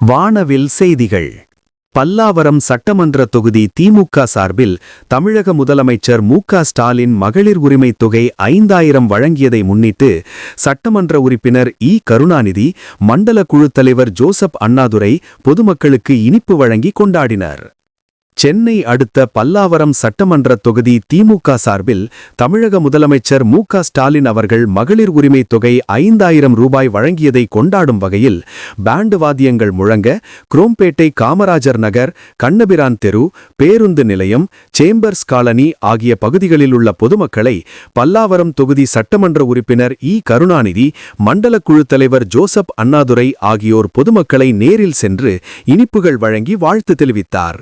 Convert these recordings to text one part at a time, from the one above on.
வானவில் செய்திகள். பல்லாவரம் சட்டமன்ற தொகுதி திமுக சார்பில் தமிழக முதலமைச்சர் மு.க. ஸ்டாலின் மகளிர் உரிமைத் தொகை 5000 வழங்கியதை முன்னிட்டு சட்டமன்ற உறுப்பினர் இ. கருணாநிதி, மண்டல குழு தலைவர் ஜோசப் அண்ணாதுரை பொதுமக்களுக்கு இனிப்பு வழங்கி கொண்டாடினர். சென்னை அடுத்த பல்லாவரம் சட்டமன்ற தொகுதி திமுக சார்பில் தமிழக முதலமைச்சர் மு.க. ஸ்டாலின் அவர்கள் மகளிர் உரிமைத் தொகை 5000 ரூபாய் வழங்கியதை கொண்டாடும் வகையில் பேண்டு வாத்தியங்கள் முழங்க குரோம்பேட்டை காமராஜர் நகர், கண்ணபிரான் தெரு, பேருந்து நிலையம், சேம்பர்ஸ் காலனி ஆகிய பகுதிகளில் உள்ள பொதுமக்களை பல்லாவரம் தொகுதி சட்டமன்ற உறுப்பினர் இ. கருணாநிதி, மண்டல குழு தலைவர் ஜோசப் அண்ணாதுரை ஆகியோர் பொதுமக்களை நேரில் சென்று இனிப்புகள் வழங்கி வாழ்த்து தெரிவித்தார்.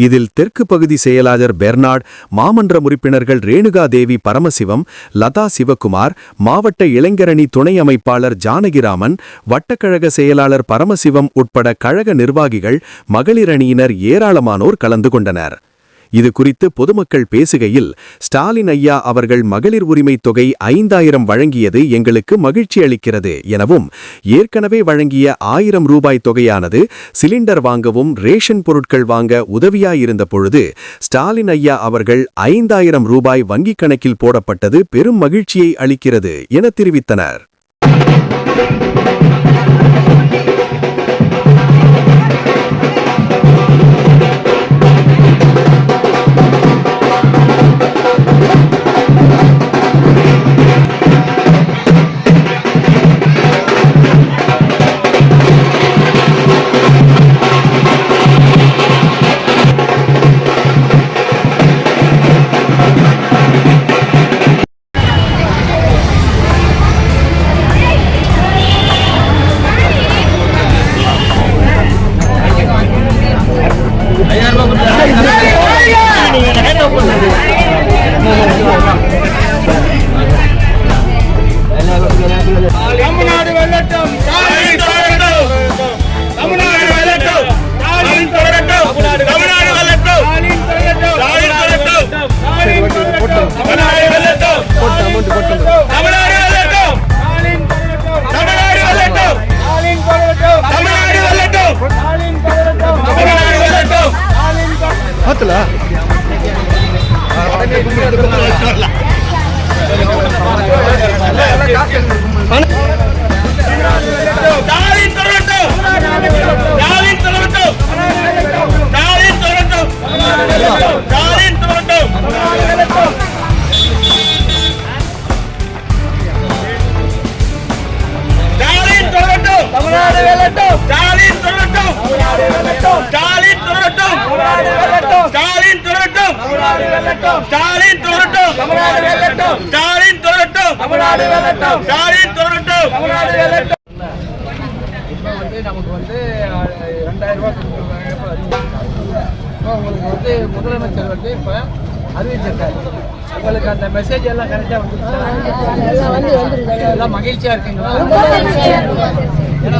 இதில் தெற்கு பகுதி செயலாளர் பெர்னார்ட், மாமன்ற உறுப்பினர்கள் ரேணுகா தேவி பரமசிவம், லதா சிவகுமார், மாவட்ட இளைஞரணி துணை அமைப்பாளர் ஜானகிராமன், வட்டக்கழக செயலாளர் பரமசிவம் உட்பட கழக நிர்வாகிகள், மகளிரணியினர் ஏராளமானோர் கலந்து கொண்டனர். இது குறித்து பொதுமக்கள் பேசுகையில், ஸ்டாலின் ஐயா அவர்கள் மகளிர் உரிமைத் தொகை 5000 வழங்கியது எங்களுக்கு மகிழ்ச்சி அளிக்கிறது எனவும், ஏற்கனவே வழங்கிய 1000 ரூபாய் தொகையானது சிலிண்டர் வாங்கவும் ரேஷன் பொருட்கள் வாங்க உதவியாயிருந்த பொழுது ஸ்டாலின் ஐயா அவர்கள் 5000 ரூபாய் வங்கிக் கணக்கில் போடப்பட்டது பெரும் மகிழ்ச்சியை அளிக்கிறது என தெரிவித்தனர். நமக்கு வந்து 2000 ரூபாய் உங்களுக்கு வந்து முதலமைச்சர் வந்து இப்ப அறிவிச்சிருக்காரு. உங்களுக்கு அந்த மெசேஜ் எல்லாம் கரெக்டா வந்து எல்லாம் மகிழ்ச்சியா இருக்குங்களா? ஏன்னா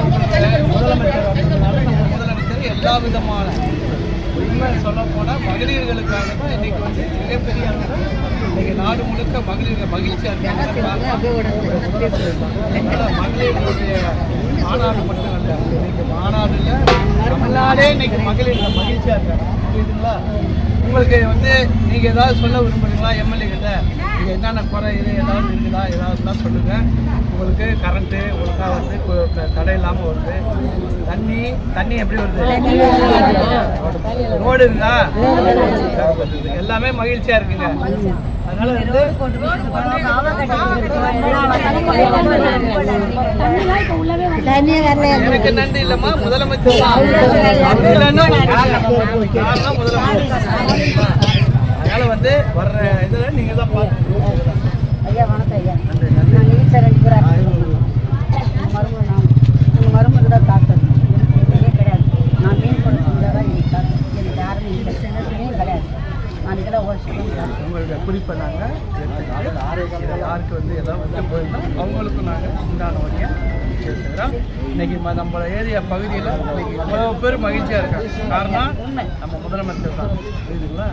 முதலமைச்சர் எல்லா விதமான உண்மை சொல்ல போனா மகளிர்களுக்காக தான் இன்னைக்கு வந்து மிகப்பெரிய இன்னைக்கு நாடு முழுக்க மகளிர்கள் மகிழ்ச்சியா இருக்காங்க. மகளிர்களுடைய மாநாடு மட்டும் அல்ல, இன்னைக்கு மாநாடுல தமிழ்நாடே இன்னைக்கு மகளிர்கள் மகிழ்ச்சியா இருக்காங்க. புரியுதுங்களா? உங்களுக்கு வந்து நீங்க ஏதாவது சொல்ல விரும்புறீங்களா? எம்எல்ஏ கிட்ட நீங்க என்னென்ன குறை இது ஏதாவது இருக்குதா, ஏதாவது தான் சொல்லுங்க. உங்களுக்கு கரண்ட்டு ஒழுங்கா வந்து தடை இல்லாமல் வருது. தண்ணி எப்படி வருது? ரோடு இருந்தா எல்லாமே மகிழ்ச்சியா இருக்குங்க. அதனால வந்து எனக்கு நன்றி இல்லம்மா, முதலமைச்சர் அதனால வந்து வர்ற இதுல நீங்க தான் பார்த்து. ஐயா வணக்கம் ஐயா. மருமகள் தான் டாக்டர், எனக்கு கிடையாது. நான் மீன் கொடுத்தா தான் எனக்கு டாக்டர், எனக்கு யாருமே இல்லை, கிடையாது. நான் இதெல்லாம் உங்களுடைய குறிப்பை நாங்கள் யாருக்கு வந்து எதாவது வந்து போயிருந்தோம் அவங்களுக்கும் நாங்கள் உண்டான வழியாக பேசுகிறோம். இன்னைக்கு நம்ம ஏரியா பகுதியில் இன்னைக்கு இவ்வளோ பேர் மகிழ்ச்சியாக இருக்காங்க. காரணம் நம்ம முதலமைச்சர் தான். புரியுதுங்களா?